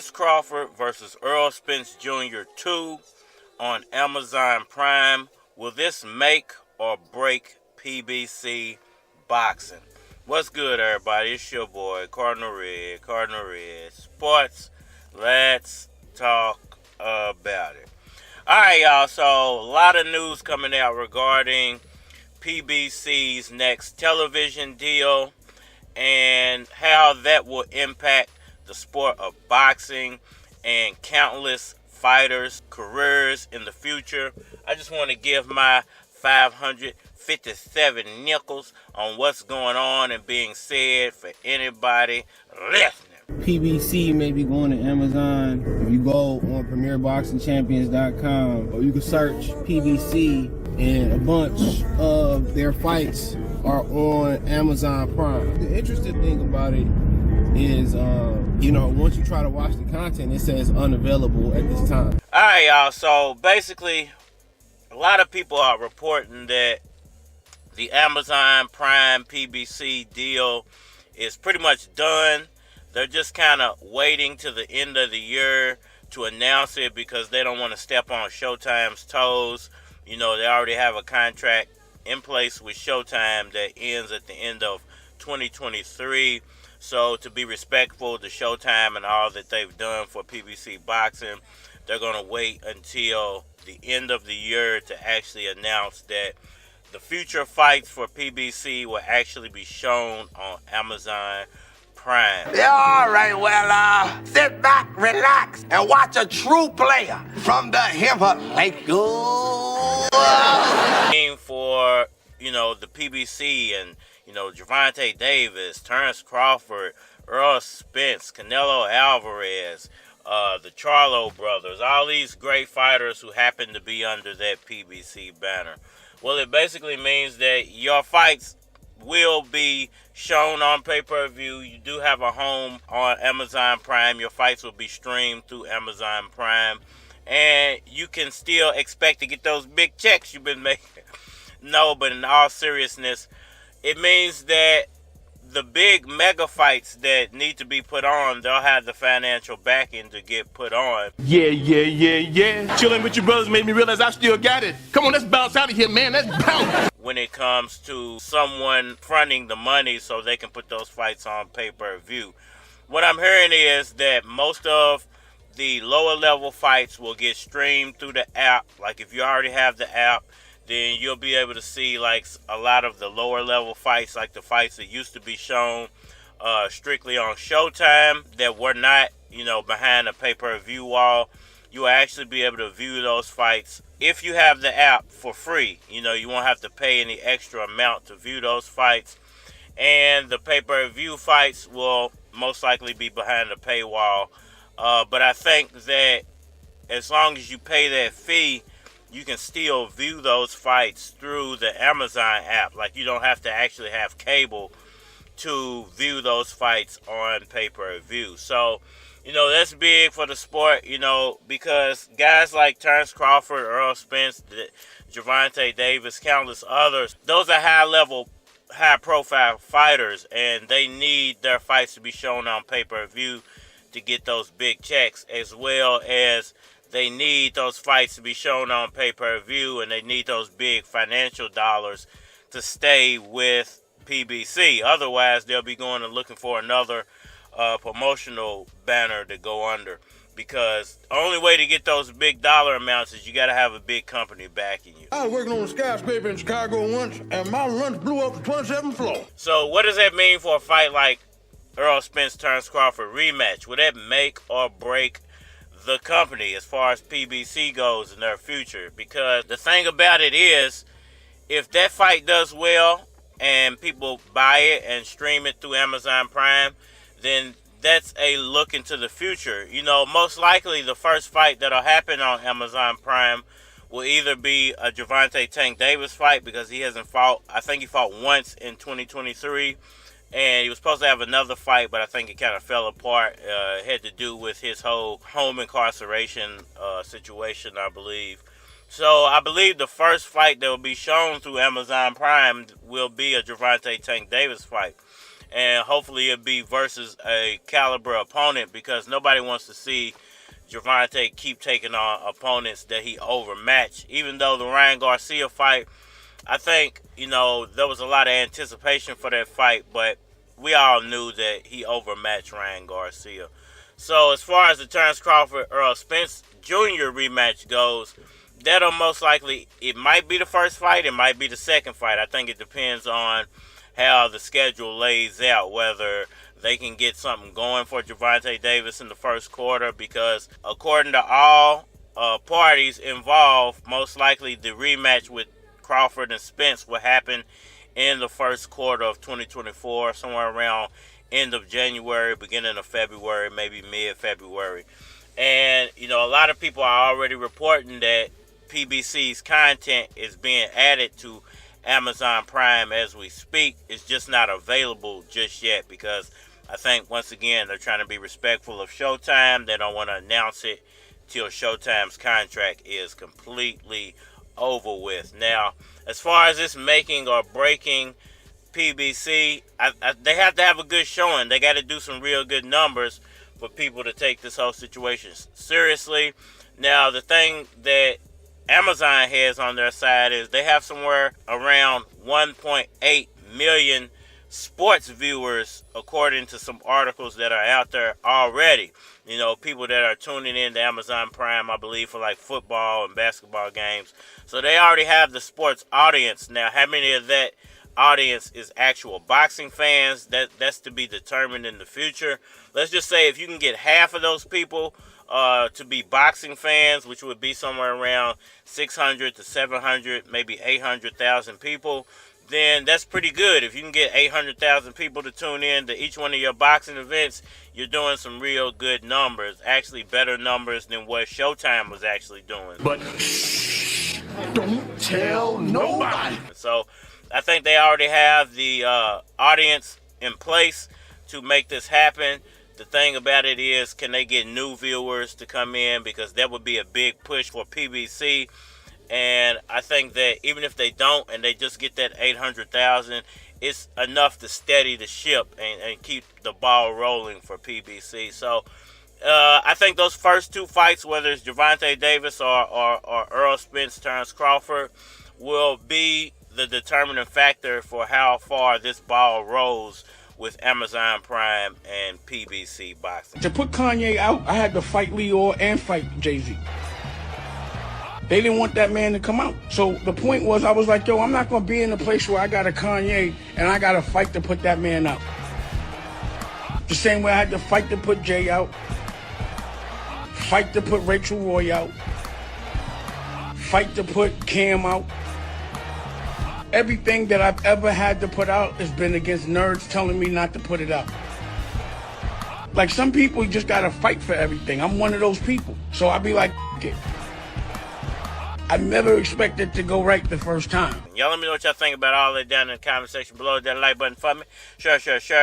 Terrence Crawford versus Errol Spence Jr. 2 on Amazon Prime. Will this make or break PBC boxing? What's good, everybody? It's your boy, Cardinal Red Sports. Let's talk about it. Alright, y'all, so a lot of news coming out regarding PBC's next television deal and how that will impact the sport of boxing and countless fighters' careers in the future. I just want to give my 557 nickels on what's going on and being said for anybody listening. PBC may be going to Amazon. If you go on PremierBoxingChampions.com, or you can search PBC, and a bunch of their fights are on Amazon Prime. The interesting thing about it is, once you try to watch the content, it says unavailable at this time. Alright, y'all, so basically, a lot of people are reporting that the Amazon Prime PBC deal is pretty much done. They're just kind of waiting to the end of the year to announce it because they don't want to step on Showtime's toes. They already have a contract in place with Showtime that ends at the end of 2023. So to be respectful to Showtime and all that they've done for PBC boxing, they're going to wait until the end of the year to actually announce that the future fights for PBC will actually be shown on Amazon Prime. Yeah, all right, well, sit back, relax, and watch a true player from the Himalayas. For, the PBC and, Gervonta Davis, Terrence Crawford, Errol Spence, Canelo Alvarez, the Charlo brothers, all these great fighters who happen to be under that PBC banner. Well, it basically means that your fights will be shown on pay-per-view. You do have a home on Amazon Prime. Your fights will be streamed through Amazon Prime. And you can still expect to get those big checks you've been making. No, but in all seriousness, it means that the big mega fights that need to be put on, they'll have the financial backing to get put on. Yeah. Chilling with your brothers made me realize I still got it. Come on, let's bounce out of here, man. Let's bounce. When it comes to someone fronting the money so they can put those fights on pay-per-view. What I'm hearing is that most of the lower level fights will get streamed through the app. Like if you already have the app, then you'll be able to see like a lot of the lower level fights, like the fights that used to be shown strictly on Showtime that were not, behind a pay-per-view wall. You will actually be able to view those fights if you have the app for free. You won't have to pay any extra amount to view those fights. And the pay-per-view fights will most likely be behind a paywall. But I think that as long as you pay that fee, you can still view those fights through the Amazon app. Like you don't have to actually have cable to view those fights on pay-per-view. So, that's big for the sport, because guys like Terrence Crawford, Errol Spence, Gervonta Davis, countless others, those are high-level, high-profile fighters, and they need their fights to be shown on pay-per-view to get those big checks, as well as they need those fights to be shown on pay-per-view, and they need those big financial dollars to stay with PBC. Otherwise, they'll be going and looking for another promotional banner to go under, because the only way to get those big dollar amounts is you got to have a big company backing you. I was working on a skyscraper in Chicago once, and my lunch blew up the 27th floor. So what does that mean for a fight like Errol Spence, Terrence Crawford rematch? Would that make or break the company as far as PBC goes in their future? Because the thing about it is, if that fight does well and people buy it and stream it through Amazon Prime, then that's a look into the future. Most likely the first fight that'll happen on Amazon Prime will either be a Gervonta Tank Davis fight, because he hasn't fought. I think he fought once in 2023, and he was supposed to have another fight, but I think it kind of fell apart. It had to do with his whole home incarceration situation, I believe. So I believe the first fight that will be shown through Amazon Prime will be a Gervonta Tank Davis fight. and hopefully it'll be versus a caliber opponent, because nobody wants to see Gervonta keep taking on opponents that he overmatched. Even though the Ryan Garcia fight, I think, there was a lot of anticipation for that fight, but we all knew that he overmatched Ryan Garcia. So as far as the Terence Crawford-Errol Spence Jr. rematch goes, that'll most likely, it might be the first fight, it might be the second fight. I think it depends on how the schedule lays out, whether they can get something going for Gervonta Davis in the first quarter, because according to all parties involved, most likely the rematch with Crawford and Spence will happen in the first quarter of 2024, somewhere around end of January, beginning of February, maybe mid-February. And, a lot of people are already reporting that PBC's content is being added to Amazon Prime as we speak. It's just not available just yet, because I think, once again, they're trying to be respectful of Showtime. They don't want to announce it till Showtime's contract is completely over with. Now, as far as this making or breaking PBC, they have to have a good showing. They got to do some real good numbers for people to take this whole situation seriously. Now, the thing that Amazon has on their side is they have somewhere around 1.8 million sports viewers, according to some articles that are out there already. People that are tuning in to Amazon Prime, I believe, for like football and basketball games. So they already have the sports audience. Now, how many of that audience is actual boxing fans? That's to be determined in the future. Let's just say if you can get half of those people to be boxing fans, which would be somewhere around 600 to 700, maybe 800,000 people, then that's pretty good. If you can get 800,000 people to tune in to each one of your boxing events, you're doing some real good numbers. Actually, better numbers than what Showtime was actually doing. But don't tell nobody. So I think they already have the audience in place to make this happen. The thing about it is, can they get new viewers to come in? Because that would be a big push for PBC. And I think that even if they don't, and they just get that 800,000, it's enough to steady the ship and keep the ball rolling for PBC. So I think those first two fights, whether it's Gervonta Davis or Errol Spence, Terence Crawford, will be the determining factor for how far this ball rolls with Amazon Prime and PBC Boxing. To put Kanye out, I had to fight Lyor and fight Jay-Z. They didn't want that man to come out. So the point was, I was like, yo, I'm not going to be in a place where I got a Kanye and I got to fight to put that man out. The same way I had to fight to put Jay out, fight to put Rachel Roy out, fight to put Cam out. Everything that I've ever had to put out has been against nerds telling me not to put it out. Like, some people, you just got to fight for everything. I'm one of those people. So I be like, it. I never expected to go right the first time. Y'all let me know what y'all think about all that down in the comment section below. Hit that like button for me. Share.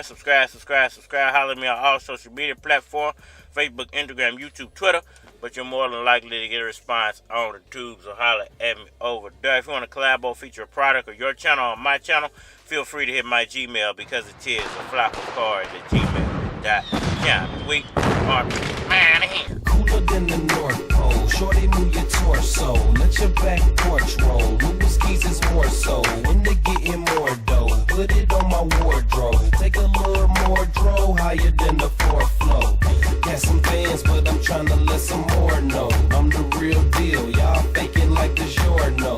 Subscribe. Holler at me on all social media platforms. Facebook, Instagram, YouTube, Twitter. But you're more than likely to get a response on the tubes, or holler at me over there. If you want to collab or feature a product or your channel on my channel, feel free to hit my Gmail, because it is aflacocard@gmail.com. We are man here. Cooler than the North Pole. Shorty, move your torso. Let your back porch roll. Louis skis is more so. When they getting more dough, put it on my wardrobe. Take a little more dro, higher than the fourth floor. Got some fans, but I'm trying to let some more know. I'm the real deal. Y'all faking like the Giorno.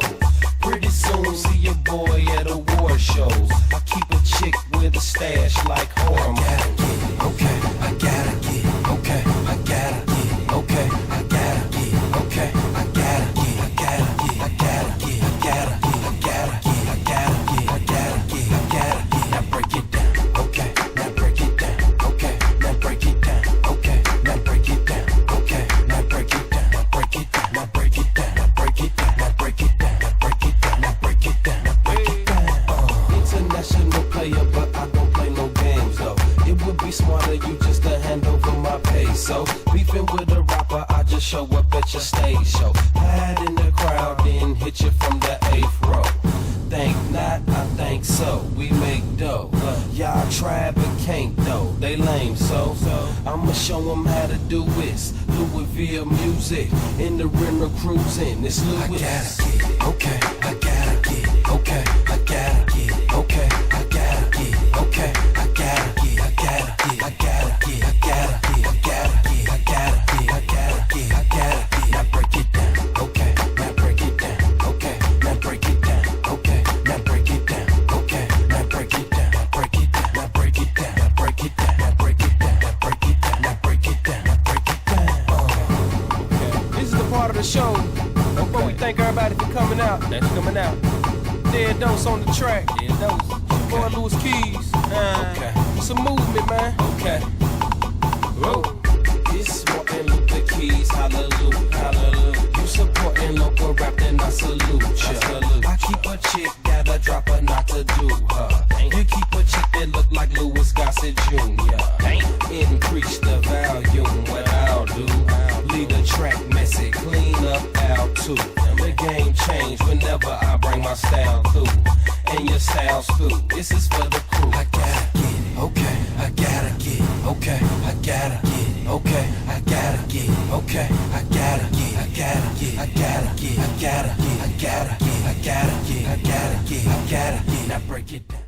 Pretty soon, see your boy at award shows. I keep a chick with a stash like hormones. I gotta get it, okay. I gotta get it, okay. I gotta get it, okay. I gotta get it, okay. I gotta get it, I gotta get it, I gotta get it, I gotta get it, I gotta get it, I gotta get it, I gotta get it, I gotta get it. Now break it down, okay. Now break it down, okay. Now break it down, okay. Now break it down, okay. Now break it down, now break it down, now break it down, now break it down, now break it down, now break it down, now break it down, now break it down. International player, but I don't play no games though. It would be smarter you just to hand over my peso. Beefing with a rapper, I just show up at your stage show. Hide in the crowd, then hit you from the 8th row. Think not, I think so. We make dough. Y'all try but can't though. They lame, so I'ma show them how to do this. Louisville music in the rental cruising. It's Louis. I gotta get it. Okay, I gotta get it. Okay, I gotta get it. Okay, I gotta get it. Okay, I gotta get it. I gotta get it. I gotta get it. I gotta get it. I gotta get it. I gotta get it. I gotta get it. I gotta get it. Now break it down. Okay, now break it down. Okay, now break it down. Okay, now break it down. Okay, now break it down. Now break it down. Now break it down. Now break it down. Now break it down. Now break it down. Now break it down. Now break it down. This is the part of the show before we thank everybody for coming out. That's coming out. Dead Dose on the track. Dead Dose. Boy Louis Keys. Okay. It's a movement, man. Okay. Whoa. It's Martin Luther Keys, hallelujah, hallelujah. You supporting local rap, then I salute ya. I keep a chick, gotta drop her not to do her. You keep a chick that look like Louis Gossett Jr. Increase the volume, what I'll do. Lead the track messy, clean up Al too. The game change whenever I bring my style through. And your style's through. This is for the crew. I gotta get it. Okay, I gotta get it. Okay, I gotta get it. Okay, I gotta get it. Okay, I gotta get it. I gotta get it. I gotta get it. I gotta get it. I gotta get it. I gotta get it. I gotta get it. I gotta get it. Now break it down.